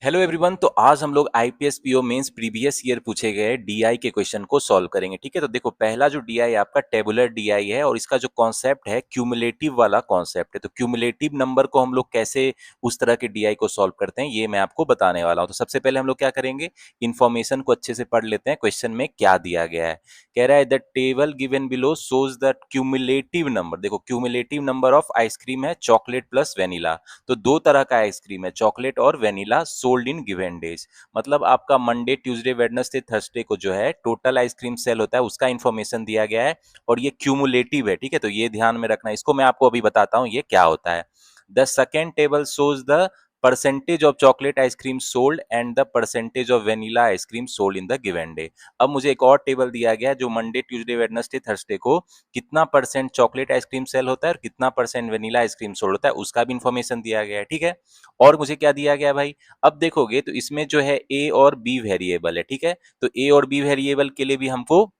Hello everyone. तो आज हम लोग IBPS PO mains previous year पूछे गए डीआई के क्वेश्चन को सॉल्व करेंगे। ठीक है, तो देखो पहला जो डीआई आपका टेबुलर डीआई है और इसका जो कॉन्सेप्ट है क्यूमुलेटिव वाला कॉन्सेप्ट है। तो क्यूमुलेटिव नंबर को हम लोग कैसे उस तरह के डीआई को सॉल्व करते हैं ये मैं आपको बताने वाला हूं। तो सबसे पहले हम लोग क्या करेंगे, इन्फॉर्मेशन को अच्छे से पढ़ लेते हैं। क्वेश्चन में क्या दिया गया है, कह रहा है the table given below shows the cumulative number. देखो क्यूमुलेटिव नंबर ऑफ आइसक्रीम है चॉकलेट प्लस वेनिला। तो दो तरह का आइसक्रीम है, चॉकलेट और vanilla, sold in given days. मतलब आपका मंडे ट्यूसडे वेडनेसडे थर्सडे को जो है टोटल आइसक्रीम सेल होता है उसका इन्फॉर्मेशन दिया गया है और ये क्यूमुलेटिव है। ठीक है, तो ये ध्यान में रखना, इसको मैं आपको अभी बताता हूं ये क्या होता है। The second table shows the percentage of chocolate ice cream sold and the percentage of vanilla ice cream sold in the given day. अब मुझे एक और टेबल दिया गया है जो मंडे ट्यूसडे वेडनेसडे थर्सडे को कितना परसेंट चॉकलेट आइसक्रीम सेल होता है और कितना परसेंट वेनिला आइसक्रीम सोल्ड होता है उसका भी इन्फॉर्मेशन दिया गया है। ठीक है, और मुझे क्या दिया गया भाई, अब देखोगे तो इसमें जो है ए और बी वेरिएबल है। ठीक है, तो ए और बी वेरिएबल के लिए भी हमको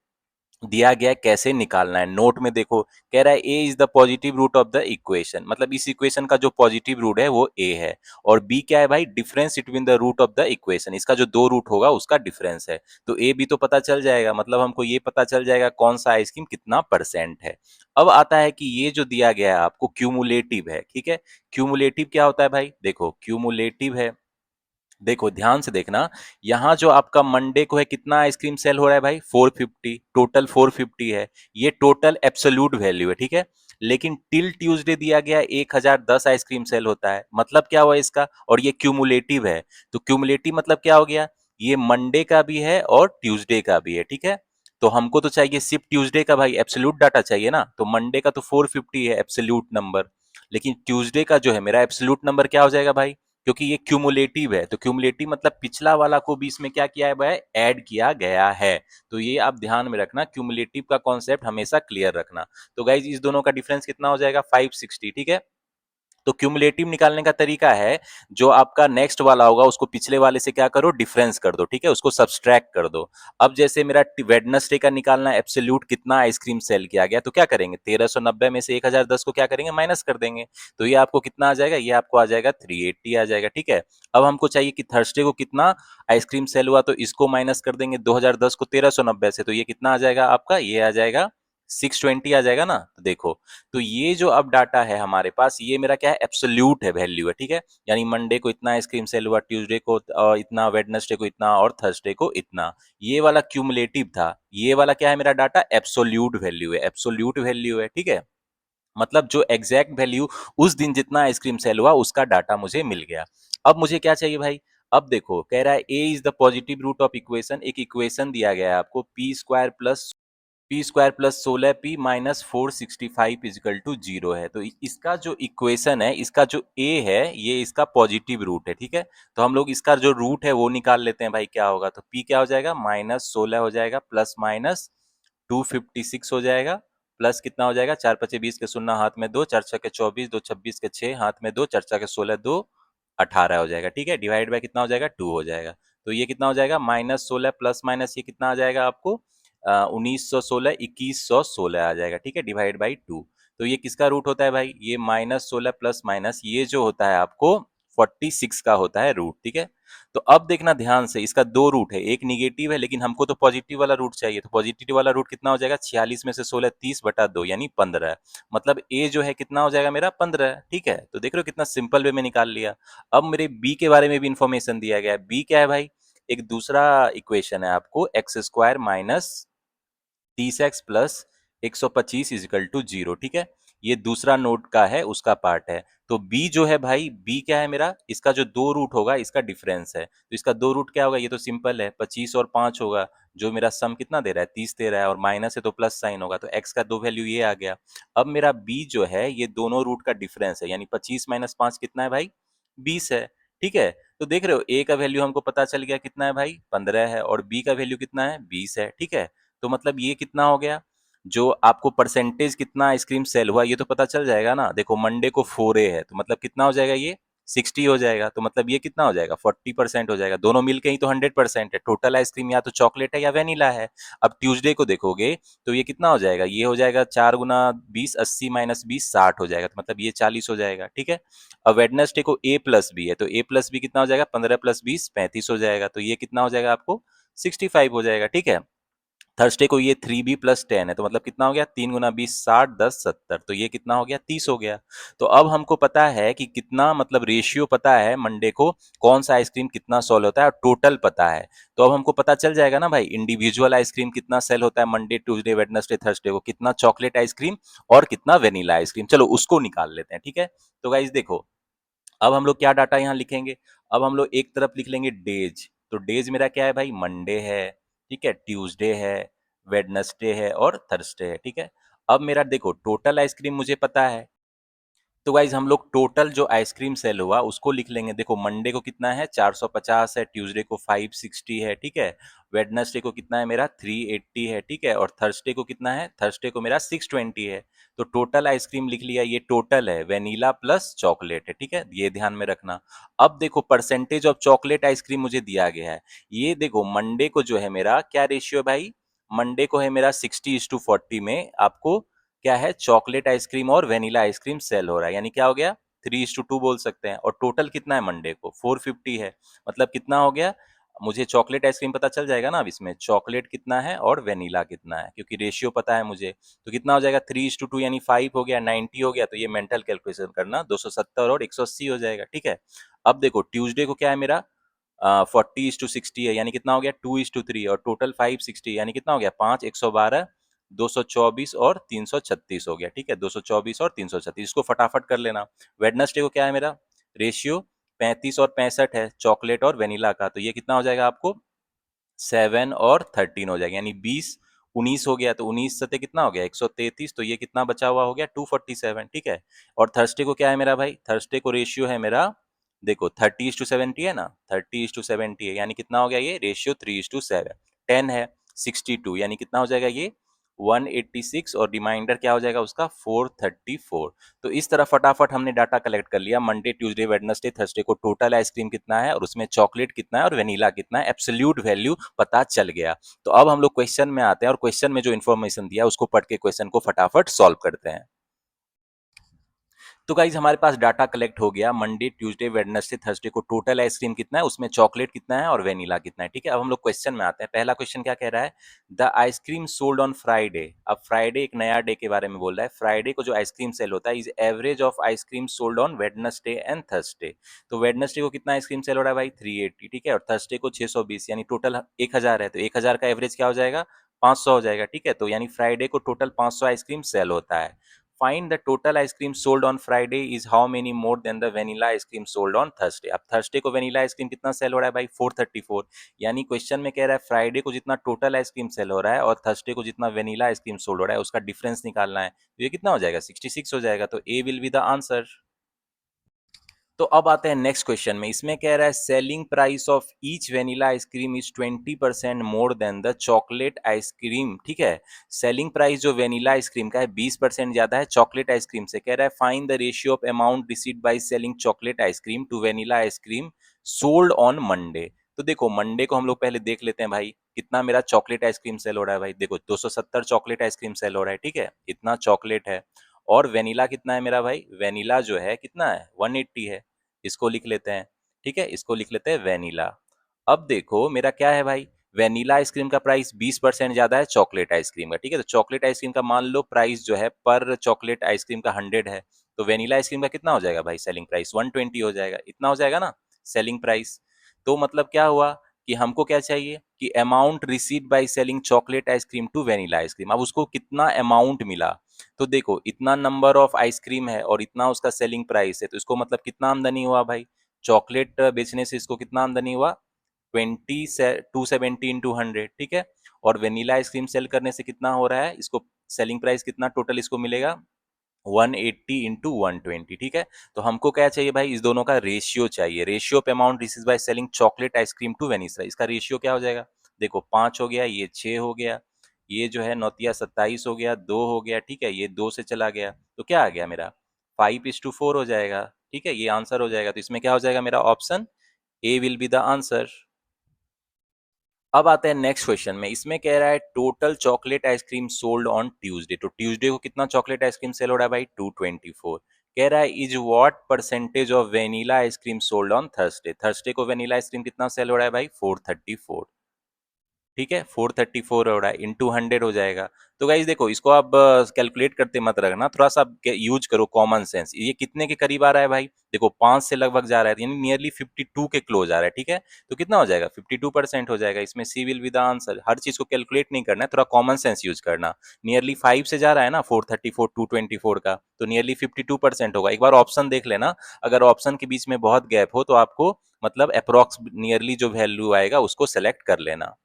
दिया गया है कैसे निकालना है। नोट में देखो, कह रहा है a is the positive root of the equation, मतलब इस इक्वेशन का जो पॉजिटिव रूट है वो ए है। और बी क्या है भाई, difference between the root of the equation, इसका जो दो रूट होगा उसका डिफरेंस है। तो ए बी तो पता चल जाएगा, मतलब हमको ये पता चल जाएगा कौन सा आइसक्रीम कितना परसेंट है। अब आता है कि ये जो दिया गया है आपको क्यूमुलेटिव है। ठीक है, क्यूमुलेटिव क्या होता है भाई, देखो क्यूमुलेटिव है, देखो ध्यान से देखना, यहाँ जो आपका मंडे को है कितना आइसक्रीम सेल हो रहा है भाई, 450, टोटल 450 है, ये टोटल एब्सोल्यूट वैल्यू है। ठीक है, लेकिन टिल ट्यूसडे दिया गया 1010 आइसक्रीम सेल होता है, मतलब क्या हुआ इसका, और ये क्यूमुलेटिव है। तो क्यूमुलेटिव मतलब क्या हो गया, ये मंडे का भी है और ट्यूसडे का भी है। ठीक है, तो हमको तो चाहिए सिर्फ ट्यूसडे का भाई, एब्सोल्यूट डाटा चाहिए ना। तो मंडे का तो 450 है एब्सोल्यूट नंबर, लेकिन ट्यूसडे का जो है मेरा एब्सोल्यूट नंबर क्या हो जाएगा भाई, क्योंकि ये क्यूमुलेटिव है। तो क्यूमुलेटिव मतलब पिछला वाला को भी इसमें क्या किया है भाई, ऐड किया गया है। तो ये आप ध्यान में रखना, क्यूमुलेटिव का कॉन्सेप्ट हमेशा क्लियर रखना। तो गाइज इस दोनों का डिफरेंस कितना हो जाएगा, 560। ठीक है, तो क्यूमुलेटिव निकालने का तरीका है, जो आपका नेक्स्ट वाला होगा उसको पिछले वाले से क्या करो, डिफरेंस कर दो। ठीक है, उसको सब्सट्रैक्ट कर दो। अब जैसे मेरा वेडनेसडे का निकालना है एब्सोल्यूट कितना आइसक्रीम सेल किया गया, तो क्या करेंगे, 1390 में से 1010 को क्या करेंगे, माइनस कर देंगे। तो ये आपको कितना आ जाएगा, ये आपको आ जाएगा 380 आ जाएगा। ठीक है, अब हमको चाहिए कि थर्सडे को कितना आइसक्रीम सेल हुआ, तो इसको माइनस कर देंगे 2010 को 1390 से, तो ये कितना आ जाएगा आपका, ये आ जाएगा 620 आ जाएगा ना। तो देखो, तो ये जो अब डाटा है हमारे पास, ये मेरा क्या है, एब्सोल्यूट है, वैल्यू है। ठीक है, यानी मंडे को इतना आइसक्रीम सेल हुआ, ट्यूसडे को इतना, वेडनेसडे को इतना और थर्सडे को इतना। ये वाला क्यूमुलेटिव था, ये वाला क्या है मेरा डाटा, एब्सोल्यूट वैल्यू है, एब्सोल्यूट वैल्यू है। ठीक है, मतलब जो एग्जैक्ट वैल्यू उस दिन जितना आइसक्रीम सेल हुआ उसका डाटा मुझे मिल गया। अब मुझे क्या चाहिए भाई, अब देखो कह रहा है a is the positive root of equation, एक इक्वेशन दिया गया है आपको, p square plus 16 p minus 465 equal to 0 है। तो इसका जो इक्वेशन है, इसका जो ए है ये इसका पॉजिटिव रूट है। ठीक है, तो हम लोग इसका जो रूट है वो निकाल लेते हैं भाई, क्या होगा, तो पी क्या हो जाएगा, -16 हो जाएगा, प्लस माइनस 256 हो जाएगा, प्लस कितना हो जाएगा, 4 पचे 20 के शून्य हाथ में दो, 4 छके 24, 2 26 के 6 हाथ में दो, 4 के 16, 2 18 हो जाएगा। ठीक है, डिवाइड बाय कितना हो जाएगा, 2 हो जाएगा। तो ये कितना हो जाएगा, -16 प्लस माइनस ये कितना आ जाएगा आपको, 1916 2116 आ जाएगा। ठीक है, डिवाइड बाई 2। तो ये किसका रूट होता है भाई, ये -16 प्लस माइनस ये जो होता है आपको 46 का होता है रूट। ठीक है, तो अब देखना ध्यान से, इसका दो रूट है, एक निगेटिव है लेकिन हमको तो पॉजिटिव वाला रूट चाहिए। तो पॉजिटिव वाला रूट कितना हो जाएगा, 46 में से 16 30/2 यानी 15। मतलब ए जो है कितना हो जाएगा मेरा, 15। ठीक है, तो देख रहे हो कितना सिंपल वे में निकाल लिया। अब मेरे बी के बारे में भी इंफॉर्मेशन दिया गया है। बी क्या है भाई, एक दूसरा इक्वेशन है आपको, x square minus 30x plus 125 equal to 0। ठीक है, ये दूसरा नोट का है, उसका पार्ट है। तो b जो है भाई, b क्या है मेरा, इसका जो दो रूट होगा इसका डिफरेंस है। तो इसका दो रूट क्या होगा, ये तो सिंपल है, 25 और 5 होगा, जो मेरा सम कितना दे रहा है, 30 दे रहा है, और माइनस है तो प्लस साइन होगा, तो x का दो वैल्यू ये आ गया। अब मेरा b जो है ये दोनों रूट का डिफरेंस है, यानी 25 माइनस 5 कितना है भाई, 20 है। ठीक है, तो देख रहे हो a का वैल्यू हमको पता चल गया कितना है भाई, 15 है, और b का वैल्यू कितना है, 20 है। ठीक है, तो मतलब ये कितना हो गया, जो आपको परसेंटेज कितना आइसक्रीम सेल हुआ ये तो पता चल जाएगा ना। देखो मंडे को 4A है, तो मतलब कितना हो जाएगा ये, 60 हो जाएगा, तो मतलब ये कितना हो जाएगा 40% हो जाएगा, दोनों मिलके ही तो 100% है। टोटल आइसक्रीम या तो चॉकलेट है या वेनिला है। अब ट्यूसडे को देखोगे तो ये कितना हो जाएगा, ये हो जाएगा 4 गुना 20, 80 माइनस 20 60 हो जाएगा, तो मतलब ये 40 हो जाएगा, ठीक है। अब वेडनेसडे को ए प्लस बी है, तो ए प्लस बी कितना हो जाएगा, 15 + 20 35 हो जाएगा, तो ये कितना हो जाएगा आपको 65 हो जाएगा, ठीक है। थर्सडे को ये 3b + 10 है, तो मतलब कितना हो गया, 3 गुना 20 60 10 70, तो ये कितना हो गया 30 हो गया। तो अब हमको पता है कि कितना मतलब रेशियो पता है मंडे को कौन सा आइसक्रीम कितना सेल होता है और टोटल पता है। तो अब हमको पता चल जाएगा ना भाई, इंडिविजुअल आइसक्रीम कितना सेल होता है मंडे ट्यूसडे वेडनेसडे थर्सडे को, कितना चॉकलेट आइसक्रीम और कितना वेनिला आइसक्रीम, चलो उसको निकाल लेते हैं, ठीक है। तो गाइज देखो, अब हम लोग क्या डाटा यहाँ लिखेंगे, अब हम लोग एक तरफ लिख लेंगे डेज, तो डेज मेरा क्या है भाई, मंडे है, ठीक है, ट्यूसडे है, वेडनेसडे है और थर्सडे है, ठीक है। अब मेरा देखो टोटल आइसक्रीम मुझे पता है, तो गाइज हम लोग टोटल जो आइसक्रीम सेल हुआ उसको लिख लेंगे। देखो मंडे को कितना है 450 है, ट्यूसडे को 560 है, ठीक है, वेडनेसडे को कितना है मेरा 380 है, ठीक है, और थर्सडे को कितना है, थर्सडे को मेरा 620 है। तो टोटल आइसक्रीम लिख लिया, ये टोटल है वेनिला प्लस चॉकलेट है, ठीक है, ये ध्यान में रखना। अब देखो परसेंटेज ऑफ चॉकलेट आइसक्रीम मुझे दिया गया है, ये देखो मंडे को जो है मेरा क्या रेशियो है भाई, मंडे को है मेरा 60:40 में आपको क्या है, चॉकलेट आइसक्रीम और वेनिला आइसक्रीम सेल हो रहा है, यानी क्या हो गया 3:2 बोल सकते हैं। और टोटल कितना है मंडे को 450 है, मतलब कितना हो गया, मुझे चॉकलेट आइसक्रीम पता चल जाएगा ना अब इसमें चॉकलेट कितना है और वेनिला कितना है, क्योंकि रेशियो पता है मुझे। तो कितना हो जाएगा 3:2 यानी 5 हो गया, 90 हो गया, तो ये मेंटल कैलकुलेशन करना 270 और 180 हो जाएगा, ठीक है। अब देखो ट्यूसडे को क्या है मेरा 40:60 है, यानी कितना हो गया 2:3, और टोटल 560 यानी कितना हो गया 5 112 224 और 336 हो गया, ठीक है, 224 और 336, इसको फटाफट कर लेना। वेडनेसडे को क्या है मेरा रेशियो 35 और 65 है चॉकलेट और वेनिला का, तो ये कितना हो जाएगा आपको 7 और 13 हो जाएगा, यानी 20 19 हो गया, तो 19 सते कितना हो गया 133, तो ये कितना बचा हुआ हो गया 247, ठीक है। और थर्सडे को क्या है मेरा भाई, थर्सडे को रेशियो है मेरा देखो 30:70 है ना, 30:70 है, यानी कितना हो गया ये रेशियो 3:7, 10 है 62, यानी कितना हो जाएगा ये 186, और रिमाइंडर क्या हो जाएगा उसका 434। तो इस तरह फटाफट हमने डाटा कलेक्ट कर लिया मंडे ट्यूसडे वेडनेसडे थर्सडे को टोटल आइसक्रीम कितना है और उसमें चॉकलेट कितना है और वेनिला कितना है, एब्सोल्यूट वैल्यू पता चल गया। तो अब हम लोग क्वेश्चन में आते हैं और क्वेश्चन में जो इन्फॉर्मेशन दिया उसको पढ़ के क्वेश्चन को फटाफट सॉल्व करते हैं। तो गाइज हमारे पास डाटा कलेक्ट हो गया मंडे ट्यूसडे वेडनेसडे थर्सडे को टोटल आइसक्रीम कितना है, उसमें चॉकलेट कितना है और वेनिला कितना है, ठीक है। अब हम लोग क्वेश्चन में आते हैं। पहला क्वेश्चन क्या कह रहा है, the ice cream sold on Friday. अब फ्राइडे एक नया डे के बारे में बोल रहा है, फ्राइडे को जो आइसक्रीम सेल होता है is average of ice cream sold on Wednesday and Thursday. तो वेडनेसडे को कितना आइसक्रीम सेल हो रहा है भाई 380, ठीक है, और थर्सडे को 620, यानी टोटल 1000 है, तो 1000 का एवरेज क्या हो जाएगा 500 हो जाएगा, ठीक है। तो यानी फ्राइडे को टोटल 500 आइसक्रीम सेल होता है। Find the total ice cream sold on Friday is how many more than the vanilla ice cream sold on Thursday। अब थर्सडे को वेनिला आइसक्रीम कितना सेल हो रहा है भाई 434, यानी क्वेश्चन में कह रहा है फ्राइडे को जितना टोटल आइसक्रीम सेल हो रहा है और थर्सडे को जितना वेनिला आइसक्रीम सोल्ड हो रहा है उसका डिफरेंस निकालना है, तो ये कितना हो जाएगा 66 हो जाएगा, तो ए विल बी द आंसर। तो अब आते हैं नेक्स्ट क्वेश्चन में, इसमें कह रहा है selling price of each vanilla ice cream is 20% more than the chocolate ice cream, ठीक है। सेलिंग प्राइस जो वेनिला आइसक्रीम का है 20% ज्यादा है चॉकलेट आइसक्रीम से। कह रहा है find the ratio of amount received by selling chocolate ice cream to vanilla ice cream sold on Monday. तो देखो मंडे को हम लोग पहले देख लेते हैं भाई कितना मेरा चॉकलेट आइसक्रीम सेल हो रहा है। भाई देखो 270 चॉकलेट आइसक्रीम सेल हो रहा है, ठीक है, इतना चॉकलेट है। और वेनिला कितना है मेरा भाई, वेनिला जो है कितना है 180 है, इसको लिख लेते हैं, ठीक है, इसको लिख लेते हैं वेनिला। अब देखो मेरा क्या है भाई, वेनिला आइसक्रीम का प्राइस 20% ज्यादा है चॉकलेट आइसक्रीम का, ठीक है। तो चॉकलेट आइसक्रीम का मान लो प्राइस जो है पर चॉकलेट आइसक्रीम का 100 है, तो वेनिला आइसक्रीम का कितना हो जाएगा भाई सेलिंग प्राइस 120 हो जाएगा, इतना हो जाएगा ना सेलिंग प्राइस। तो मतलब क्या हुआ कि हमको क्या चाहिए कि amount received by selling chocolate ice cream to vanilla ice cream, अब उसको कितना अमाउंट मिला। तो देखो इतना नंबर ऑफ आइसक्रीम है और इतना उसका सेलिंग प्राइस है, तो इसको मतलब कितना आमदनी हुआ भाई, चॉकलेट बेचने से इसको कितना आमदनी हुआ 270 into 100, ठीक है। और वेनिला आइसक्रीम सेल करने से कितना हो रहा है, इसको सेलिंग प्राइस कितना टोटल इसको मिलेगा 180 into 120, ठीक है। तो हमको क्या चाहिए भाई, इस दोनों का रेशियो चाहिए, ratio of amount received by selling chocolate ice cream to vanilla, इसका रेशियो क्या हो जाएगा, देखो 5 हो गया, ये 6 हो गया, ये जो है नौतिया 27 हो गया, 2 हो गया, ठीक है, ये 2 से चला गया, तो क्या आ गया मेरा 5:4 हो जाएगा, ठीक है, ये आंसर हो जाएगा। तो इसमें क्या हो जाएगा, मेरा option A will be the answer. अब आते हैं नेक्स्ट क्वेश्चन में। इसमें कह रहा है total chocolate ice cream sold on Tuesday. तो ट्यूसडे को कितना चॉकलेट आइसक्रीम सेल हो रहा है भाई, 224। कह रहा है is what percentage of vanilla ice cream sold on Thursday. Thursday को वेनिला आइसक्रीम कितना सेल हो रहा है भाई, 434। ठीक है, 434 हो रहा है, इंटू 100 हो जाएगा। तो गाइज देखो, इसको आप कैलकुलेट करते मत रखना, थोड़ा सा यूज करो कॉमन सेंस। ये कितने के करीब आ रहा है भाई, देखो 5 से लगभग जा रहा है, यानी नियरली 52 के क्लोज आ रहा है। ठीक है, तो कितना हो जाएगा, 52% हो जाएगा। इसमें सी विल बी द आंसर। हर चीज को कैलकुलेट नहीं करना है, थोड़ा कॉमन सेंस यूज करना। नियरली 5 से जा रहा है ना, 434 224 का, तो नियरली 52% होगा। एक बार ऑप्शन देख लेना, अगर ऑप्शन के बीच में बहुत गैप हो तो आपको मतलब अप्रोक्स नियरली जो वैल्यू आएगा उसको सेलेक्ट कर लेना।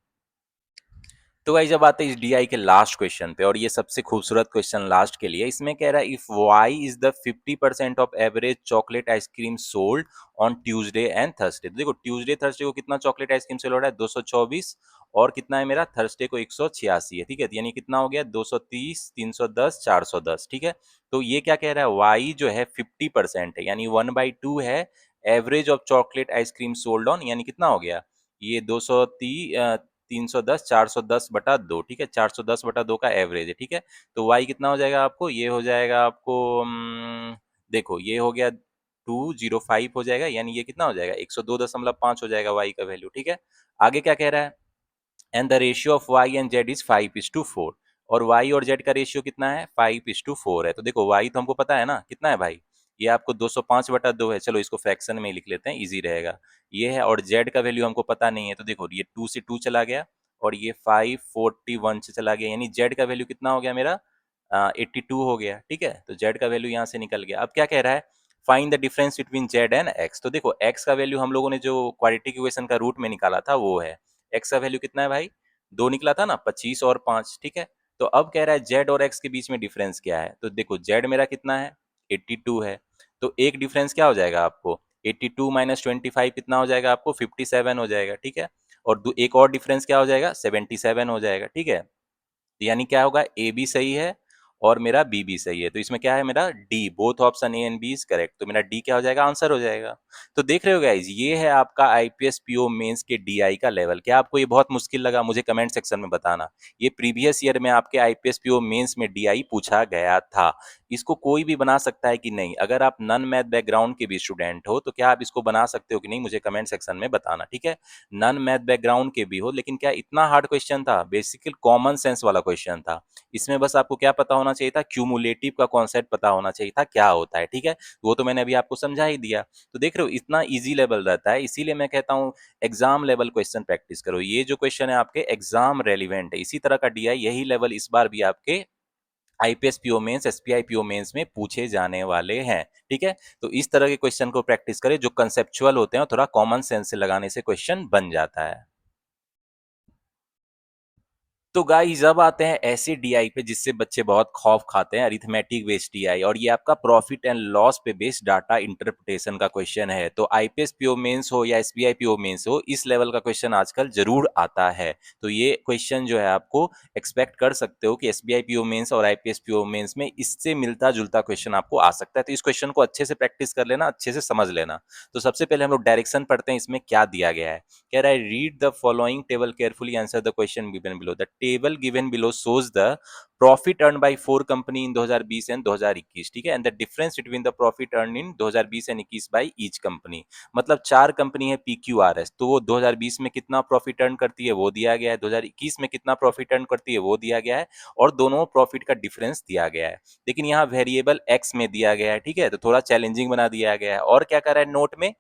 तो गाइस जब आते हैं इस डीआई के लास्ट क्वेश्चन पे, और ये सबसे खूबसूरत क्वेश्चन लास्ट के लिए। इसमें कह रहा है if Y is the 50% of average chocolate ice cream sold on Tuesday and Thursday. तो देखो ट्यूसडे थर्सडे को कितना चॉकलेट आइसक्रीम सेल हो रहा है, 224, और कितना है मेरा थर्सडे को 186 है। ठीक है, तो यानी कितना हो गया, 230 310 410। ठीक है, तो ये क्या कह रहा है, वाई जो है 50% है, यानी 1/2 है average of chocolate ice cream sold on, यानी कितना हो गया ये 230 310 410/2। ठीक है, 410/2 का एवरेज है। ठीक है, तो y कितना हो जाएगा आपको, ये हो जाएगा आपको देखो ये हो गया 205 हो जाएगा, यानी ये कितना हो जाएगा 102.5 हो जाएगा y का वैल्यू। ठीक है, आगे क्या कह रहा है, and the ratio of y and z is 5:4। और y और z का रेशियो कितना है, 5:4 है। तो देखो y तो हमको पता है ना कितना है भाई, ये आपको 205/2 है। चलो इसको फ्रैक्शन में ही लिख लेते हैं, इजी रहेगा। ये है, और z का वैल्यू हमको पता नहीं है, तो देखो ये 2 से 2 चला गया, और ये 541 से चला गया, यानी z का वैल्यू कितना हो गया मेरा 82 हो गया। ठीक है, तो z का वैल्यू यहाँ से निकल गया। अब क्या कह रहा है, find the difference between z and x। तो देखो x का वैल्यू हम लोगों ने जो क्वाड्रेटिक इक्वेशन का रूट में निकाला था वो है, x का वैल्यू कितना है भाई, 2 निकला था ना, 25 और 5। ठीक है, तो अब कह रहा है z और x के बीच में डिफरेंस क्या है। तो देखो z मेरा कितना है, 82 है, तो एक डिफरेंस क्या हो जाएगा आपको, 82 माइनस 25 कितना हो जाएगा आपको, 57 हो जाएगा। ठीक है, और एक और डिफरेंस क्या हो जाएगा, 77 हो जाएगा। ठीक है, यानी क्या होगा, ए भी सही है और मेरा बी भी सही है। तो इसमें क्या है मेरा D, both option A and B is correct. तो मेरा डी क्या हो जाएगा, आंसर हो जाएगा। तो देख रहे हो गाइज, ये है आपका आईपीएस पीओ मेंस के डीआई का लेवल। क्या आपको ये बहुत मुश्किल लगा, मुझे कमेंट सेक्शन में बताना। ये प्रीवियस ईयर में आपके आईपीएस पीओ मेंस में डीआई पूछा गया था। इसको कोई भी बना सकता है कि नहीं, अगर आप नॉन मैथ बैकग्राउंड के भी स्टूडेंट हो तो क्या आप इसको बना सकते हो कि नहीं, मुझे कमेंट सेक्शन में बताना। ठीक है, नॉन मैथ बैकग्राउंड के भी हो, लेकिन क्या इतना हार्ड क्वेश्चन था, बेसिकली कॉमन सेंस वाला क्वेश्चन था। इसमें बस आपको क्या पता होना चाहिए था, क्यूमुलेटिव का कॉन्सेप्ट पता होना चाहिए था क्या होता है। ठीक है, वो तो मैंने अभी आपको समझा ही दिया। तो देख रहे हो इतना इजी लेवल रहता है, इसीलिए मैं कहता हूँ एग्जाम लेवल क्वेश्चन प्रैक्टिस करो। ये जो क्वेश्चन है आपके एग्जाम रेलिवेंट है, इसी तरह का डीआई यही लेवल इस बार भी आपके IBPS PO mains SBI PO mains में पूछे जाने वाले हैं। ठीक है, तो इस तरह के क्वेश्चन को प्रैक्टिस करें जो कंसेप्चुअल होते हैं, और थोड़ा कॉमन सेंस से लगाने से क्वेश्चन बन जाता है। तो गाइस अब आते हैं ऐसे डीआई पे जिससे बच्चे बहुत खौफ खाते हैं, अरिथमेटिक बेस्ड डीआई, और ये आपका प्रॉफिट एंड लॉस पे बेस्ड डाटा इंटरप्रिटेशन का क्वेश्चन है। तो आईपीएस पीओ मेंस हो या एसबीआई पीओ मेंस हो, इस लेवल का क्वेश्चन आजकल जरूर आता है। तो ये क्वेश्चन जो है आपको एक्सपेक्ट कर सकते हो कि एसबीआई पीओ मेंस और आईपीएस पीओ मेंस में इससे मिलता जुलता क्वेश्चन आपको आ सकता है। तो इस क्वेश्चन को अच्छे से प्रैक्टिस कर लेना, अच्छे से समझ लेना। तो सबसे पहले हम लोग डायरेक्शन पढ़ते हैं, इसमें क्या दिया गया है। कह रहा है read the following table carefully, answer the question given below. The table given below shows the profit earned by 4 company in 2020 and 2021। ठीक है, and the difference between the profit earn in 2020 and 21 by each company. मतलब 4 company है PQRS, तो वो 2020 में कितना profit earn करती है वो दिया गया है, 2021 में कितना प्रॉफिट अर्न करती है वो दिया गया है, और दोनों प्रॉफिट का डिफरेंस दिया गया है। लेकिन यहाँ वेरिएबल एक्स में दिया गया है। ठीक है, तो थोड़ा चैलेंजिंग बना दिया गया है। और क्या कर रहा है नोट में,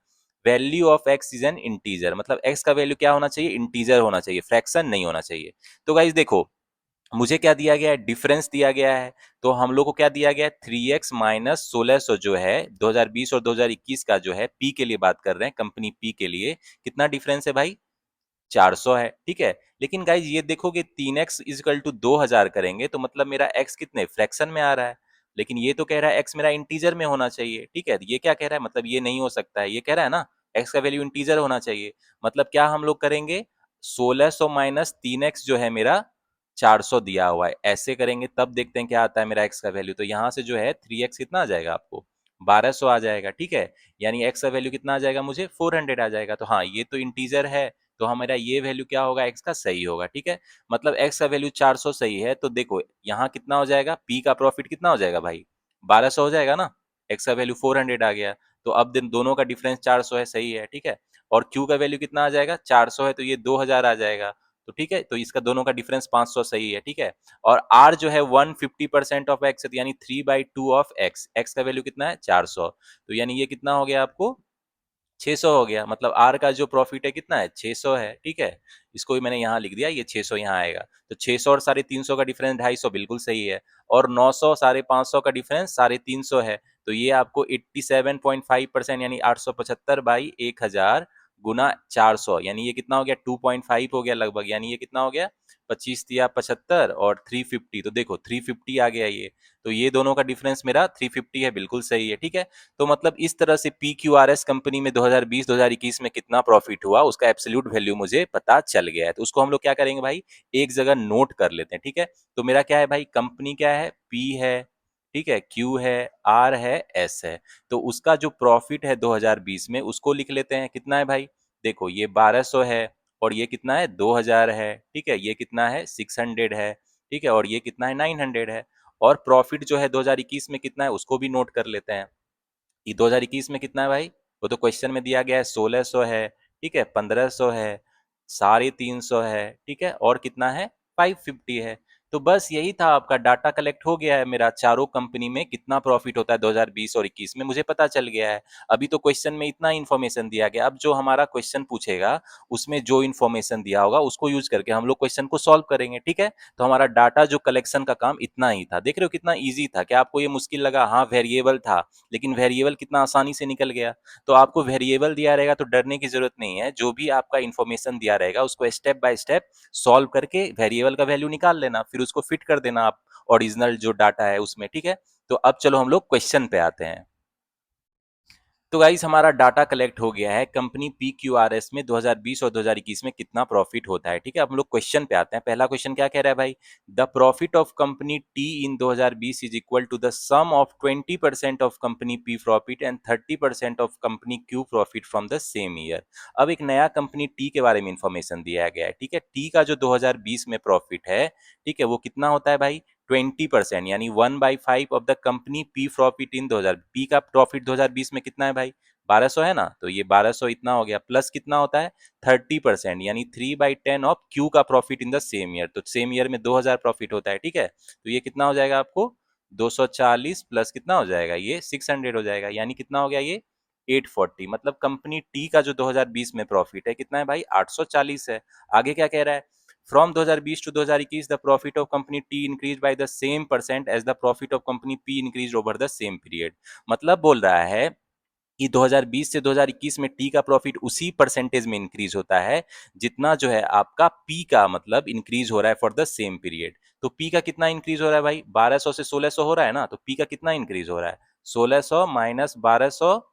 value of x is an integer, मतलब एक्स का वैल्यू क्या होना चाहिए, इंटीजर होना चाहिए, फ्रैक्शन नहीं होना चाहिए। तो गाइज देखो, मुझे क्या दिया गया है, डिफरेंस दिया गया है। तो हम लोग को क्या दिया गया है, 3x माइनस 1600 जो है 2020 और 2021 का जो है, पी के लिए बात कर रहे हैं, कंपनी पी के लिए कितना डिफरेंस है भाई, 400 है। ठीक है, लेकिन गाइज ये देखोगे 3x इजिकल टू 2000 करेंगे तो मतलब मेरा x कितने फ्रैक्शन में आ रहा है, लेकिन ये तो कह रहा है x मेरा इंटीजर में होना चाहिए। ठीक है, ये क्या कह रहा है, मतलब ये नहीं हो सकता है, ये कह रहा है ना x का वैल्यू इंटीजर होना चाहिए। मतलब क्या हम लोग करेंगे, 1600 माइनस 3x जो है मेरा 400 दिया हुआ है, ऐसे करेंगे तब देखते हैं क्या आता है मेरा x का वैल्यू। तो यहाँ से जो है 3x कितना आ जाएगा आपको 1200 आ जाएगा, ठीक है। यानी एक्स का वैल्यू कितना आ जाएगा मुझे 400 आ जाएगा। तो हाँ, ये तो इंटीजर है, तो हमारा ये वैल्यू क्या होगा एक्स का सही होगा, ठीक है। मतलब एक्स का वैल्यू 400 सही है, तो देखो यहाँ कितना हो जाएगा, पी का प्रॉफिट कितना हो जाएगा भाई 1200 हो जाएगा ना, एक्स का वैल्यू 400 आ गया। तो अब दिन दोनों का डिफरेंस 400 है, सही है, ठीक है। और क्यू का वैल्यू कितना आ जाएगा 400 है, तो ये 2000 आ जाएगा। तो ठीक है, तो इसका दोनों का डिफरेंस 500 सही है, ठीक है। और आर जो है 150% ऑफ एक्स, यानी 3/2 ऑफ एक्स, एक्स का वैल्यू कितना है 400, तो यानी ये कितना हो गया आपको 600 हो गया। मतलब आर का जो प्रॉफिट है कितना है 600 है, ठीक है। इसको भी मैंने यहाँ लिख दिया, ये 600 यहाँ आएगा। तो 600 और 350 का डिफरेंस 250 बिल्कुल सही है। और 900 550 का डिफरेंस 350 है। तो ये आपको 87.5% यानी 875/1000 गुना 400, यानी ये कितना हो गया 2.5 हो गया लगभग। यानी ये कितना हो गया 25 तिया 75 और 350, तो देखो 350 आ गया ये। तो ये दोनों का डिफरेंस मेरा 350 है, बिल्कुल सही है, ठीक है। तो मतलब इस तरह से PQRS कंपनी में 2020-2021 में कितना प्रॉफिट हुआ उसका एब्सोल्यूट वैल्यू मुझे पता चल गया है। तो उसको हम लोग क्या करेंगे भाई, एक जगह नोट कर लेते हैं, ठीक है। तो मेरा क्या है भाई, कंपनी क्या है, P है, ठीक है, Q है, R है, S है। तो उसका जो प्रॉफिट है 2020 में उसको लिख लेते हैं, कितना है भाई, देखो ये 1200 है, और ये कितना है 2000 है, ठीक है, ये कितना है 600 है, ठीक है, और ये कितना है 900 है। और प्रॉफिट जो है 2021 में कितना है उसको भी नोट कर लेते हैं। ये 2021 में कितना है भाई, वो तो क्वेश्चन में दिया गया है 1600 है, ठीक है, 1500 है, 350 है, ठीक है, और कितना है 550 है। तो बस यही था, आपका डाटा कलेक्ट हो गया है मेरा, चारों कंपनी में कितना प्रॉफिट होता है 2020 और 21 में मुझे पता चल गया है। अभी तो क्वेश्चन में इतना इन्फॉर्मेशन दिया गया, अब जो हमारा क्वेश्चन पूछेगा उसमें जो इन्फॉर्मेशन दिया होगा उसको यूज करके हम लोग क्वेश्चन को सॉल्व करेंगे, ठीक है। तो हमारा डाटा जो कलेक्शन का काम इतना ही था, देख रहे हो कितना ईजी था, क्या आपको ये मुश्किल लगा, हाँ वेरिएबल था, लेकिन वेरिएबल कितना आसानी से निकल गया। तो आपको वेरिएबल दिया रहेगा तो डरने की जरूरत नहीं है, जो भी आपका इन्फॉर्मेशन दिया रहेगा उसको स्टेप बाय स्टेप सॉल्व करके वेरिएबल का वैल्यू निकाल लेना, फिर उसको फिट कर देना आप ओरिजिनल जो डाटा है उसमें, ठीक है। तो अब चलो हम लोग क्वेश्चन पे आते हैं। तो गाइस हमारा डाटा कलेक्ट हो गया है, कंपनी PQRS में 2020 और 2021 में कितना प्रॉफिट होता है, ठीक है। अब हम लोग क्वेश्चन पे आते हैं। पहला क्वेश्चन क्या कह रहा है भाई, the profit of company T in 2020 is equal to the sum of 20% of company P profit and 30% of company Q profit from the same year. अब एक नया कंपनी T के बारे में इंफॉर्मेशन दिया गया है, ठीक है। T का जो 2020 में प्रॉफिट है, ठीक है, वो कितना होता है भाई 20%, यानी 1/5 of the company P profit in 2000, P का प्रॉफिट 2020 में कितना है भाई 1200 है ना, तो ये 1200 इतना हो गया, प्लस कितना होता है 30%, यानी 3/10 ऑफ Q का profit in the same year. तो सेम ईयर में 2000 प्रॉफिट होता है, ठीक है। तो ये कितना हो जाएगा आपको 240 प्लस कितना हो जाएगा ये 600 हो जाएगा, यानी कितना हो गया ये 840। मतलब कंपनी टी का जो 2020 में प्रॉफिट है कितना है भाई 840 है। आगे क्या कह रहा है, from 2020 to 2021 the profit of company T increase by the same percent as the profit of company P increase over the same period. मतलब बोल रहा है कि 2020 से 2021 में टी का प्रॉफिट उसी परसेंटेज में इंक्रीज होता है जितना जो है आपका पी का मतलब इंक्रीज हो रहा है फॉर द सेम पीरियड। तो पी का कितना इंक्रीज हो रहा है भाई 1200 से 1600 हो रहा है ना, तो पी का कितना इंक्रीज हो रहा है 1600 माइनस 1200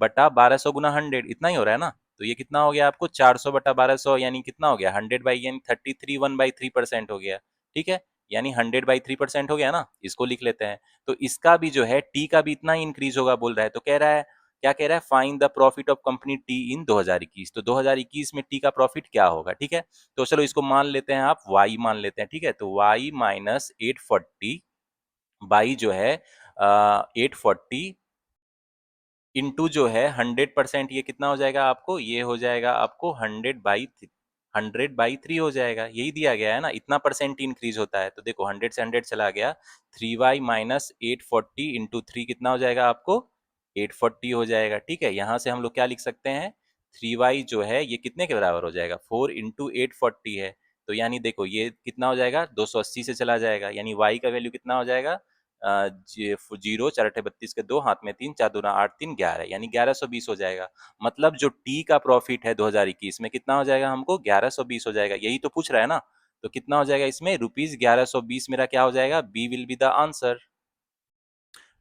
बटा 1200 गुना 100, इतना ही हो रहा है ना। तो ये कितना हो गया आपको 400 बटा 1200, यानी कितना हो गया 100 बाई, यानी 33 1/3% हो गया, ठीक है। यानी 100/3% हो गया ना, इसको लिख लेते हैं। तो इसका भी जो है टी का भी इतना ही इंक्रीज होगा बोल रहा है। तो कह रहा है क्या कह रहा है, find the profit of company T in 2021। तो 2021 में टी का प्रॉफिट क्या होगा, ठीक है। तो चलो इसको मान लेते हैं, आप वाई मान लेते हैं, ठीक है। तो वाई माइनस 840 बाई जो है 840 इंटू जो है 100%, ये कितना हो जाएगा आपको, ये हो जाएगा आपको 100/3 हो जाएगा, यही दिया गया है ना, इतना परसेंट इंक्रीज होता है। तो देखो 100 से 100 चला गया, 3y माइनस 840 इंटू 3 कितना हो जाएगा आपको 840 हो जाएगा, ठीक है। यहाँ से हम लोग क्या लिख सकते हैं 3y जो है ये कितने के बराबर हो जाएगा 4 इंटू 840 है। तो यानी देखो ये कितना हो जाएगा 280 से चला जाएगा, यानी y का वैल्यू कितना हो जाएगा 0 4 8 32 के 2 हाथ में 3 4 दूना 8 3 11, यानी 1120 हो जाएगा। मतलब जो टी का प्रॉफिट है 2021 में कितना हो जाएगा हमको 1120 हो जाएगा, यही तो पूछ रहा है ना। तो कितना हो जाएगा इसमें रुपीज 1120 मेरा क्या हो जाएगा, B will be the answer.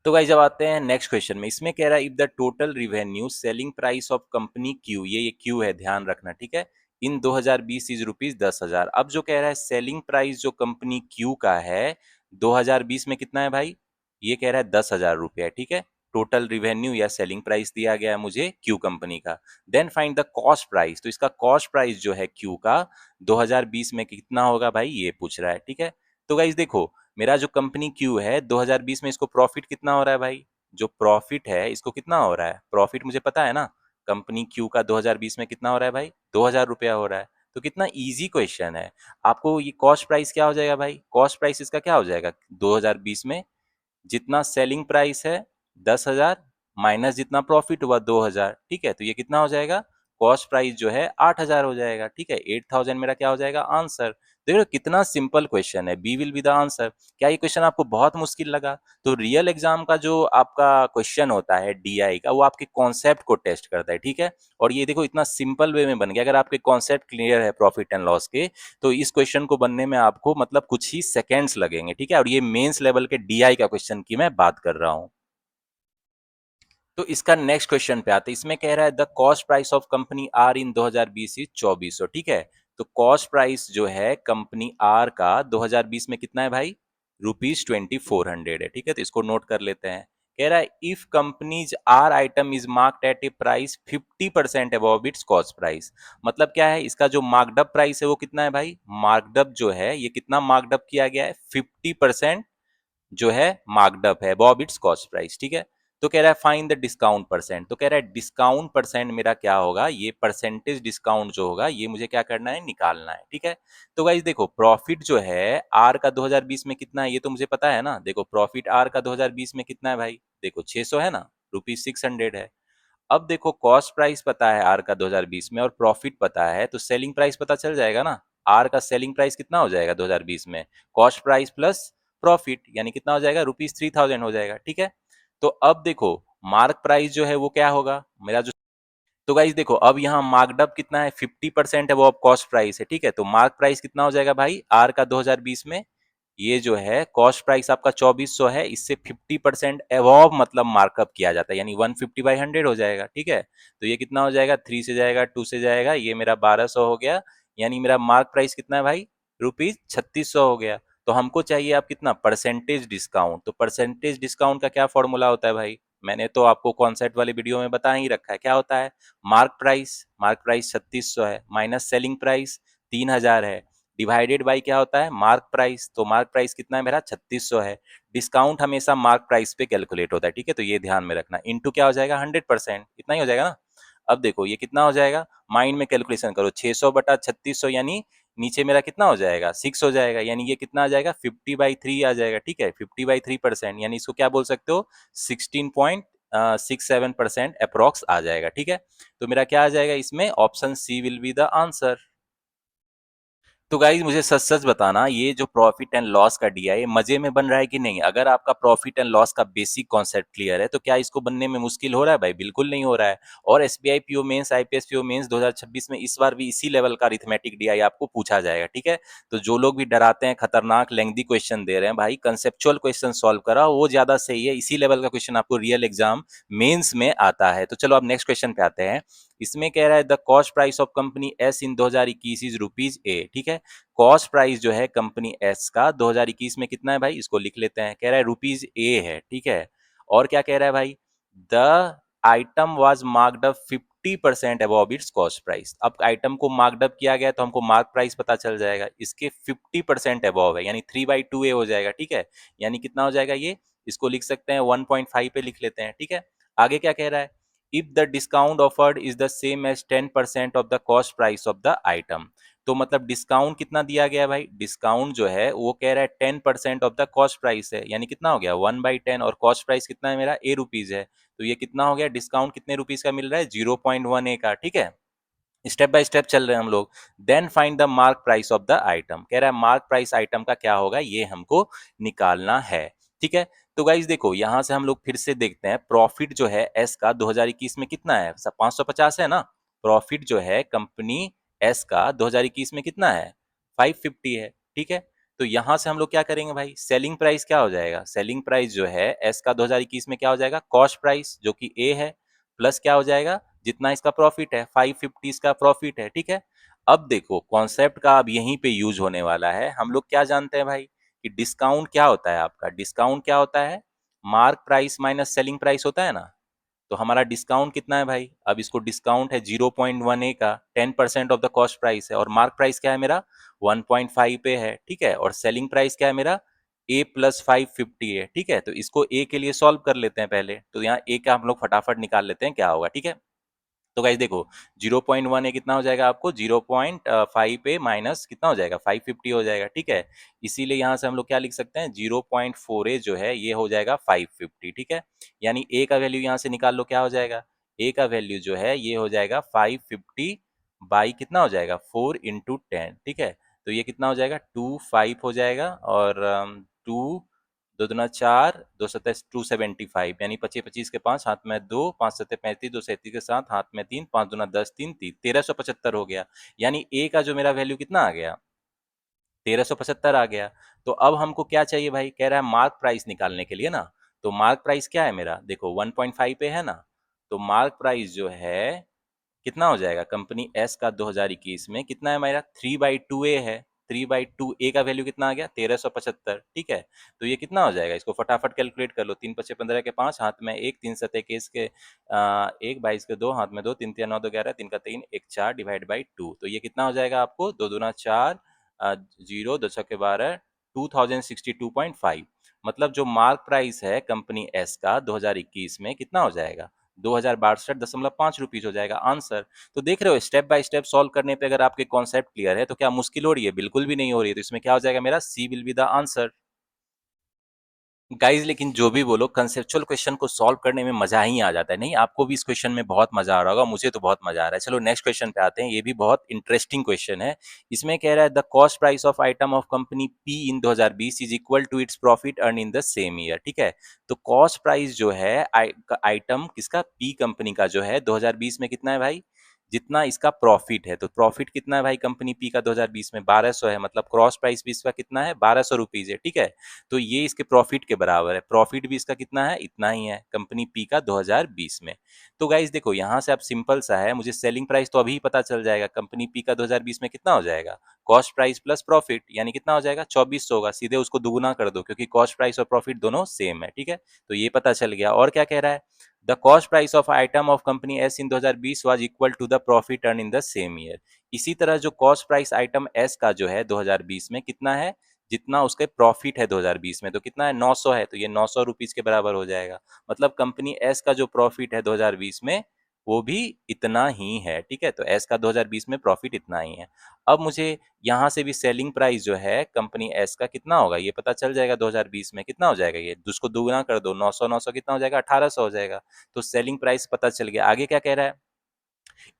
तो गाइस जब आते हैं नेक्स्ट क्वेश्चन में, इसमें कह रहा है if the total revenue selling price of company Q, ये क्यू है ध्यान रखना, ठीक है, इन 2020 इज रुपीज 10,000। अब जो कह रहा है सेलिंग प्राइस जो कंपनी क्यू का है 2020 में कितना है भाई, ये कह रहा है 10,000 रुपया, ठीक है। टोटल रिवेन्यू या सेलिंग प्राइस दिया गया है मुझे क्यू कंपनी का। Then find the cost price, तो इसका कॉस्ट प्राइस जो है क्यू का 2020 में कितना होगा भाई, ये पूछ रहा है। ठीक है, तो गाइज देखो, मेरा जो कंपनी क्यू है 2020 में इसको प्रॉफिट कितना हो रहा है भाई, जो प्रॉफिट है इसको कितना हो रहा है, प्रॉफिट मुझे पता है ना, कंपनी क्यू का 2020 में कितना हो रहा है भाई, 2000 रुपया हो रहा है। तो कितना इजी क्वेश्चन है। आपको ये कॉस्ट प्राइस क्या हो जाएगा भाई, कॉस्ट प्राइस इसका क्या हो जाएगा 2020 में, जितना सेलिंग प्राइस है 10,000 माइनस जितना प्रॉफिट हुआ 2,000। ठीक है, तो ये कितना हो जाएगा, कॉस्ट प्राइस जो है 8,000 हो जाएगा। ठीक है, 8,000 मेरा क्या हो जाएगा आंसर। देखो कितना सिंपल क्वेश्चन है, B will be the answer. क्या ये क्वेश्चन आपको बहुत मुश्किल लगा? तो रियल एग्जाम का जो आपका क्वेश्चन होता है डीआई का, वो आपके कॉन्सेप्ट को टेस्ट करता है। ठीक है, और ये देखो इतना सिंपल वे में बन गया। अगर आपके कॉन्सेप्ट क्लियर है प्रॉफिट एंड लॉस के, तो इस क्वेश्चन को बनने में आपको मतलब कुछ ही सेकेंड्स लगेंगे। ठीक है, और ये मेंस लेवल के डीआई का क्वेश्चन की मैं बात कर रहा हूं। तो इसका नेक्स्ट क्वेश्चन पे आते हैं। इसमें कह रहा है the cost price of company R in 2020 is 2400। ठीक है, तो कॉस्ट प्राइस जो है कंपनी आर का 2020 में कितना है भाई, ₹2400 है। ठीक है, तो इसको नोट कर लेते हैं। कह रहा है if company's R item is marked at a price 50% above its cost price. मतलब क्या है, इसका जो मार्कडअप प्राइस है वो कितना है भाई, मार्कडअप जो है ये कितना मार्कडअप किया गया है, 50% जो है मार्कडअप है बॉब इट्स कॉस्ट प्राइस। ठीक है, तो कह रहा है फाइंड द डिस्काउंट परसेंट। तो कह रहा है डिस्काउंट परसेंट मेरा क्या होगा, ये परसेंटेज डिस्काउंट जो होगा ये मुझे क्या करना है, निकालना है। ठीक है, तो गाइस देखो प्रॉफिट जो है आर का 2020 में कितना है ये तो मुझे पता है ना। देखो प्रॉफिट आर का 2020 में कितना है भाई, देखो 600 है ना, ₹600 है। अब देखो कॉस्ट प्राइस पता है आर का 2020 में और प्रॉफिट पता है, तो सेलिंग प्राइस पता चल जाएगा ना। आर का सेलिंग प्राइस कितना हो जाएगा 2020 में, कॉस्ट प्राइस प्लस प्रॉफिट, यानी कितना हो जाएगा, ₹3000 हो जाएगा। ठीक है, तो अब देखो मार्क प्राइस जो है वो क्या होगा मेरा जो, तो गाइज देखो अब यहाँ मार्कडअप कितना है, 50% है वो अब कॉस्ट प्राइस है। ठीक है, तो मार्क प्राइस कितना हो जाएगा भाई आर का 2020 में, ये जो है कॉस्ट प्राइस आपका 2400 है, इससे 50% एवॉव मतलब मार्कअप किया जाता है, यानी 150/100 हो जाएगा। ठीक है, तो ये कितना हो जाएगा, 3 से जाएगा 2 से जाएगा, ये मेरा 1200 हो गया, यानी मेरा मार्क प्राइस कितना है भाई, ₹3600 हो गया। तो हमको चाहिए आप कितना परसेंटेज डिस्काउंट। तो परसेंटेज डिस्काउंट का क्या फॉर्मूला होता है भाई, मैंने तो आपको कॉन्सेप्ट वाले वीडियो में बता ही रखा है। क्या होता है, मार्क प्राइस 3600 है माइनस सेलिंग प्राइस 3000 है, डिवाइडेड बाई क्या होता है, मार्क प्राइस। तो मार्क प्राइस कितना है मेरा 3600 है। डिस्काउंट हमेशा मार्क प्राइस पे कैलकुलेट होता है। ठीक है, तो ये ध्यान में रखना, इनटू क्या हो जाएगा 100%, इतना ही हो जाएगा ना। अब देखो ये कितना हो जाएगा, माइंड में कैलकुलेशन करो, 600/3600 यानी नीचे मेरा कितना हो जाएगा 6 हो जाएगा, यानी ये कितना आ जाएगा 50/3 आ जाएगा। ठीक है, 50/3%, यानी इसको क्या बोल सकते हो, 16.67% अप्रोक्स आ जाएगा। ठीक है, तो मेरा क्या आ जाएगा इसमें, option C will be the answer. तो गाइज मुझे सच सच बताना, ये जो प्रॉफिट एंड लॉस का दिया है मजे में बन रहा है कि नहीं। अगर आपका प्रॉफिट एंड लॉस का बेसिक कॉन्सेप्ट क्लियर है तो क्या इसको बनने में मुश्किल हो रहा है भाई, बिल्कुल नहीं हो रहा है। और SBI PO mains IBPS PO mains 2026 में इस बार भी इसी लेवल का अरिथमेटिक डीआई आपको पूछा जाएगा। ठीक है, तो जो लोग भी डराते हैं खतरनाक लेंथी क्वेश्चन दे रहे हैं, भाई कंसेप्चुअल क्वेश्चन सॉल्व करा वो ज्यादा सही है, इसी लेवल का क्वेश्चन आपको रियल एग्जाम मेंस में आता है। तो चलो अब नेक्स्ट क्वेश्चन पे आते हैं। इसमें कह रहा है the cost price of company S in 2021 is ₹A। ठीक है, कॉस्ट प्राइस जो है कंपनी एस का 2021 में कितना है भाई, इसको लिख लेते हैं। कह रहा है ₹A है। ठीक है, और क्या कह रहा है भाई, the item was marked up 50% above its cost price. अब आइटम को मार्क्ड अप किया गया तो हमको मार्क प्राइस पता चल जाएगा, इसके 50% अबव है, यानी 3/2A हो जाएगा। ठीक है, यानी कितना हो जाएगा ये, इसको लिख सकते हैं 1.5 पे लिख लेते हैं। ठीक है, आगे क्या कह रहा है, if the discount offered is the same as 10% of the cost price of the item. तो मतलब डिस्काउंट कितना दिया गया है भाई, डिस्काउंट जो है वो कह रहा है 10% ऑफ द कॉस्ट प्राइस है, यानी कितना हो गया 1/10, और कॉस्ट प्राइस कितना है मेरा ₹A है, तो ये कितना हो गया, डिस्काउंट कितने रुपीज का मिल रहा है, 0.1A का। ठीक है, स्टेप बाय स्टेप चल रहे हैं हम लोग। Then find the mark price of the item, कह रहा है मार्क प्राइस आइटम का क्या होगा ये हमको निकालना है। ठीक है, तो गाइज देखो यहां से हम लोग फिर से देखते हैं, प्रॉफिट जो है एस का 2021 में कितना है, 550 है ना। प्रॉफिट जो है कंपनी एस का 2021 में कितना है, 550 है। ठीक है, तो यहां से हम लोग क्या करेंगे भाई, सेलिंग प्राइस क्या हो जाएगा, सेलिंग प्राइस जो है एस का 2021 में क्या हो जाएगा, कॉस्ट प्राइस जो कि ए है, प्लस क्या हो जाएगा, जितना इसका प्रॉफिट है 550 इसका प्रॉफिट है। ठीक है, अब देखो कॉन्सेप्ट का अब यहीं पे यूज होने वाला है। हम लोग क्या जानते हैं भाई कि डिस्काउंट क्या होता है, आपका डिस्काउंट क्या होता है, mark price minus selling price होता है ना, तो हमारा डिस्काउंट कितना है भाई, अब इसको डिस्काउंट है 0.1 ए का 10% ऑफ द कॉस्ट प्राइस है, और मार्क प्राइस क्या है मेरा 1.5 पे है, ठीक है, और सेलिंग प्राइस क्या है मेरा ए प्लस 550 है, ठीक है। तो इसको ए के लिए सॉल्व कर लेते हैं पहले, तो यहाँ ए का हम लोग फटाफट निकाल लेते हैं क्या होगा, ठीक है। तो गाइस देखो 0.1 है कितना हो जाएगा आपको 0.5 पे माइनस कितना हो जाएगा 550 हो जाएगा, ठीक है। इसीलिए यहाँ से हम लोग क्या लिख सकते हैं 0.4 ए जो है ये हो जाएगा 550, ठीक है। यानी ए का वैल्यू यहाँ से निकाल लो क्या हो जाएगा, ए का वैल्यू जो है ये हो जाएगा 550 बाई कितना हो जाएगा 4 into 10, ठीक है। तो ये कितना हो जाएगा 25 हो जाएगा, और 2 दो दूना 4 दो सत्ते 275, यानी 25 के 5 हाथ में 2 5 सत्ते 35 2 37 के 7 हाथ में 3 5 दूना 10 3 1375 हो गया। यानी ए का जो मेरा वैल्यू कितना आ गया 1375 आ गया। तो अब हमको क्या चाहिए भाई, कह रहा है मार्क प्राइस निकालने के लिए ना, तो मार्क प्राइस क्या है मेरा देखो 1.5 पे है ना, तो मार्क प्राइस जो है कितना हो जाएगा कंपनी एस का 2021 में कितना है मेरा 3/2 ए है, 3/2 ए का वैल्यू कितना आ गया 1375, ठीक है। तो ये कितना हो जाएगा, इसको फटाफट कैलकुलेट कर लो, 3 × 5 = 15 के 5 हाथ में 1 3 7 21 के 1 22 के 2 हाथ में 2 3 3 9 2 11 3 का 3 1 4 डिवाइड बाई 2, तो ये कितना हो जाएगा आपको 2 दूना 4 0 2 छक्के 12 2062.5, मतलब जो मार्क प्राइस है कंपनी एस का 2021 में कितना हो जाएगा 2062.5 रुपीज हो जाएगा आंसर। तो देख रहे हो स्टेप बाय स्टेप सॉल्व करने पे अगर आपके कॉन्सेप्ट क्लियर है तो क्या मुश्किल हो रही है, बिल्कुल भी नहीं हो रही है। तो इसमें क्या हो जाएगा मेरा C will be the answer. Guys लेकिन जो भी बोलो कंसेप्चुअल क्वेश्चन को सॉल्व करने में मजा ही आ जाता है, नहीं आपको भी इस क्वेश्चन में बहुत मजा आ रहा होगा, मुझे तो बहुत मजा आ रहा है। चलो नेक्स्ट क्वेश्चन पे आते हैं, ये भी बहुत इंटरेस्टिंग क्वेश्चन है। इसमें कह रहा है the cost price of item of company P in 2020 is equal to its profit earn in the same year, ठीक है। तो कॉस्ट प्राइस जो है आइटम किसका पी कंपनी का जो है 2020 में कितना है भाई, जितना इसका प्रॉफिट है, तो प्रॉफिट कितना है भाई कंपनी पी का 2020 में 1200 है, मतलब क्रॉस प्राइस भी इसका कितना है 1200 रुपीज है, ठीक है। तो ये इसके प्रॉफिट के बराबर है, प्रॉफिट भी इसका कितना है इतना ही है कंपनी पी का 2020 में। तो गाइज देखो यहाँ से अब सिंपल सा है, मुझे सेलिंग प्राइस तो अभी पता चल जाएगा, कंपनी पी का 2020 में कितना हो जाएगा कॉस्ट प्राइस प्लस प्रॉफिट, यानी कितना हो जाएगा 2400 होगा, सीधे उसको दुगुना कर दो क्योंकि कॉस्ट प्राइस और प्रॉफिट दोनों सेम है, ठीक है। तो ये पता चल गया। और क्या कह रहा है the cost price of item of company S in 2020 was equal to the profit earn in the same year. इसी तरह जो कॉस्ट प्राइस आइटम एस का जो है 2020 में कितना है, जितना उसके प्रॉफिट है 2020 में, तो कितना है 900 है, तो ये 900 रुपीज के बराबर हो जाएगा। मतलब कंपनी एस का जो प्रॉफिट है 2020 में वो भी इतना ही है, ठीक है। तो एस का 2020 में प्रॉफिट इतना ही है। अब मुझे यहाँ से भी सेलिंग प्राइस जो है कंपनी एस का कितना होगा ये पता चल जाएगा, 2020 में कितना हो जाएगा, ये उसको दुगुना कर दो 900 900 कितना हो जाएगा 1800 हो जाएगा। तो सेलिंग प्राइस पता चल गया। आगे क्या कह रहा है,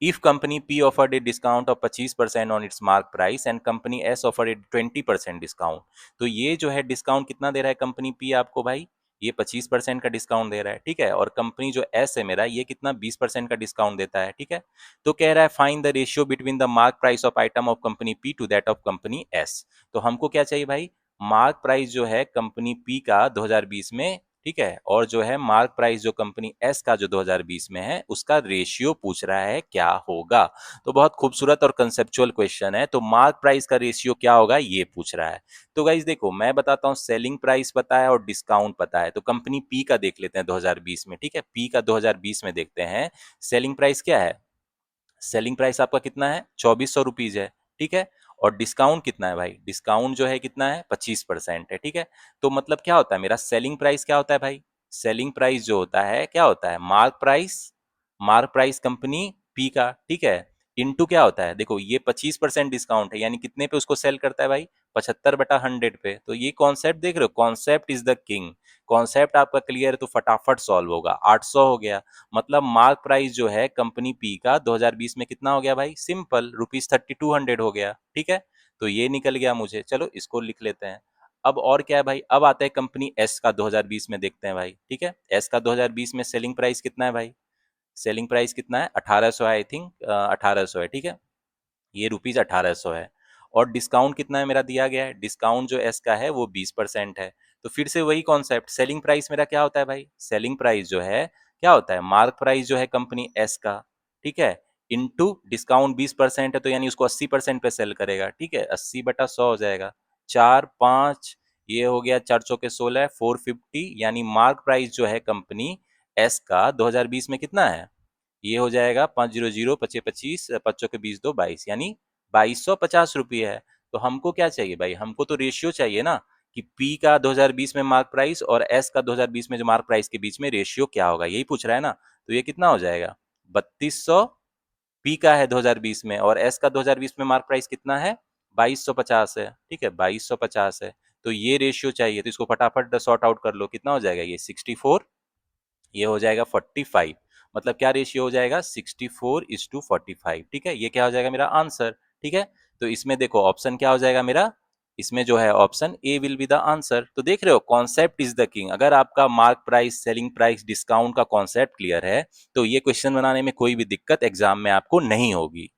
if company P offered a discount of 25% on its mark price and company S offered a 20% discount, तो ये जो है डिस्काउंट कितना दे रहा है कंपनी P आपको भाई, ये 25% का डिस्काउंट दे रहा है, ठीक है। और कंपनी जो S है मेरा ये कितना 20% का डिस्काउंट देता है, ठीक है। तो कह रहा है find the ratio between the mark price of item of company P to that of company S। तो हमको क्या चाहिए भाई, मार्क प्राइस जो है कंपनी P का 2020 में, ठीक है, और जो है मार्क प्राइस जो कंपनी एस का जो 2020 में है उसका रेशियो पूछ रहा है क्या होगा। तो बहुत खूबसूरत और कंसेप्चुअल क्वेश्चन है। तो मार्क प्राइस का रेशियो क्या होगा ये पूछ रहा है। तो गाइज देखो मैं बताता हूँ, सेलिंग प्राइस पता है और डिस्काउंट पता है, तो कंपनी पी का देख लेते हैं 2020 में, ठीक है। पी का 2020 में देखते हैं सेलिंग प्राइस क्या है, सेलिंग प्राइस आपका कितना है 2400 रुपीज है, ठीक है। और डिस्काउंट कितना है भाई, डिस्काउंट जो है कितना है 25% है, ठीक है। तो मतलब क्या होता है मेरा सेलिंग प्राइस क्या होता है भाई, सेलिंग प्राइस जो होता है क्या होता है mark price, mark price company P का, ठीक है, इनटू क्या होता है देखो ये 25% डिस्काउंट है, यानी कितने पे उसको सेल करता है भाई 75/100 पे। तो ये कॉन्सेप्ट देख रहे हो, concept is the king. Concept आपका क्लियर है तो फटाफट सॉल्व होगा। 800 हो गया, मतलब मार्क प्राइस जो है कंपनी पी का 2020 में कितना हो गया भाई, सिंपल ₹3200 हो गया, ठीक है। तो ये निकल गया मुझे, चलो इसको लिख लेते हैं। अब और क्या है भाई, अब आते हैं कंपनी एस का 2020 में देखते हैं भाई, ठीक है। एस का 2020 में सेलिंग प्राइस कितना है भाई, सेलिंग प्राइस कितना है 1800 है, आई थिंक 1800 है, ठीक है, ये रुपीज 1800 है। और डिस्काउंट कितना है मेरा दिया गया है, डिस्काउंट जो एस का है वो 20% है। तो फिर से वही कॉन्सेप्ट, सेलिंग प्राइस मेरा क्या होता है भाई, सेलिंग प्राइस जो है क्या होता है मार्क प्राइस जो है कंपनी एस का, ठीक है, इनटू डिस्काउंट 20% है, तो यानी उसको 80% पे सेल करेगा, ठीक है, 80/100 हो जाएगा। 4 5 ये हो गया 4 चौके 16 450, यानी मार्क प्राइस जो है कंपनी एस का 2020 में कितना है, ये हो जाएगा 500 पचे 25 5 चौके 20 2 22, यानी 2250 रुपये है। तो हमको क्या चाहिए भाई, हमको तो रेशियो चाहिए ना कि पी का 2020 में मार्क प्राइस और एस का 2020 में जो मार्क प्राइस के बीच में रेशियो क्या होगा, यही पूछ रहा है ना। तो ये कितना हो जाएगा 3200, पी का है 2020 में और एस का 2020 में मार्क प्राइस कितना है 2250 है, ठीक है 2250 है। तो ये रेशियो चाहिए, तो इसको फटाफट सॉर्ट आउट कर लो, कितना हो जाएगा ये 64, ये हो जाएगा 45। मतलब क्या रेशियो हो जाएगा 64:45, ठीक है। ये क्या हो जाएगा मेरा आंसर, ठीक है। तो इसमें देखो ऑप्शन क्या हो जाएगा मेरा, इसमें जो है option A will be the answer. तो देख रहे हो कॉन्सेप्ट इज द किंग। अगर आपका mark price, selling price, discount का कॉन्सेप्ट क्लियर है तो ये क्वेश्चन बनाने में कोई भी दिक्कत एग्जाम में आपको नहीं होगी।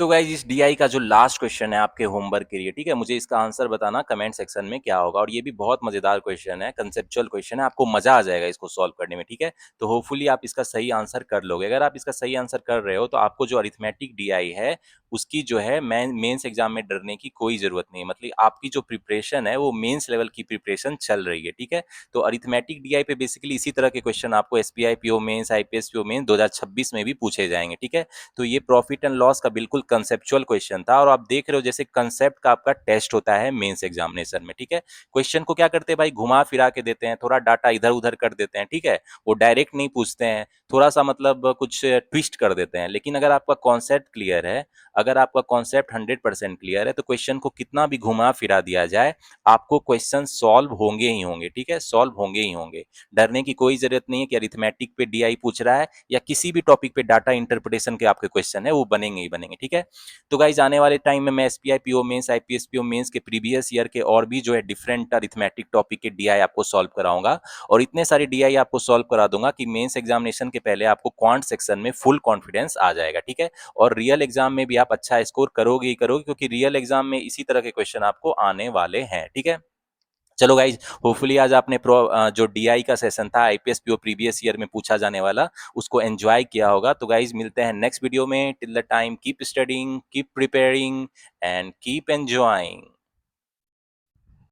तो गाइज इस डीआई का जो लास्ट क्वेश्चन है आपके होमवर्क के लिए, ठीक है, मुझे इसका आंसर बताना कमेंट सेक्शन में क्या होगा। और ये भी बहुत मजेदार क्वेश्चन है, कंसेप्चुअल क्वेश्चन है, आपको मजा आ जाएगा इसको सॉल्व करने में, ठीक है। तो होपफुली आप इसका सही आंसर कर लोगे। अगर आप इसका सही आंसर कर रहे हो तो आपको जो अरिथमेटिक डीआई है उसकी जो है मेंस एग्जाम में डरने की कोई जरूरत नहीं है। मतलब आपकी जो प्रिपरेशन है वो मेंस लेवल की प्रिपरेशन चल रही है, ठीक है। तो अरिथमेटिक डीआई पे बेसिकली इसी तरह के क्वेश्चन आपको SBI PO mains, IBPS PO mains 2026 में भी पूछे जाएंगे, ठीक है। तो ये प्रॉफिट एंड लॉस का बिल्कुल कंसेप्चुअल क्वेश्चन था और आप देख रहे हो जैसे कंसेप्ट का आपका टेस्ट होता है मेंस एग्जामिनेशन में, ठीक है। क्वेश्चन को क्या करते हैं भाई, घुमा फिरा के देते हैं, थोड़ा डाटा इधर उधर कर देते हैं, ठीक है। वो डायरेक्ट नहीं पूछते हैं, थोड़ा सा मतलब कुछ ट्विस्ट कर देते हैं। लेकिन अगर आपका कॉन्सेप्ट क्लियर है, अगर आपका कॉन्सेप्ट 100% क्लियर है तो क्वेश्चन को कितना भी घुमा फिरा दिया जाए आपको क्वेश्चन सॉल्व होंगे ही होंगे, ठीक है, सॉल्व होंगे ही होंगे। डरने की कोई जरूरत नहीं है कि अरिथमेटिक पे डीआई पूछ रहा है या किसी भी टॉपिक पे डाटा इंटरप्रिटेशन के आपके क्वेश्चन है वो बनेंगे ही बनेंगे, ठीक है। तो गाइज आने वाले टाइम में मैं SBI PO mains, IBPS PO mains के प्रीवियस ईयर के और भी जो है डिफरेंट अरिथमेटिक टॉपिक के डीआई आपको सॉल्व कराऊंगा। और इतने सारे डीआई आपको सॉल्व करा दूंगा कि मेंस एग्जामिनेशन के पहले आपको क्वांट सेक्शन में फुल कॉन्फिडेंस आ जाएगा, ठीक है। और रियल एग्जाम में भी आप अच्छा स्कोर करोगे ही करोगे, क्योंकि रियल एग्जाम में इसी तरह के क्वेश्चन आपको आने वाले हैं, ठीक है। चलो गाइज, होपफुली आज आपने जो डीआई का सेशन था आईपीएस पीओ प्रीवियस ईयर में पूछा जाने वाला उसको एंजॉय किया होगा। तो गाइज मिलते हैं नेक्स्ट वीडियो में। Till the time keep studying, keep preparing and keep enjoying.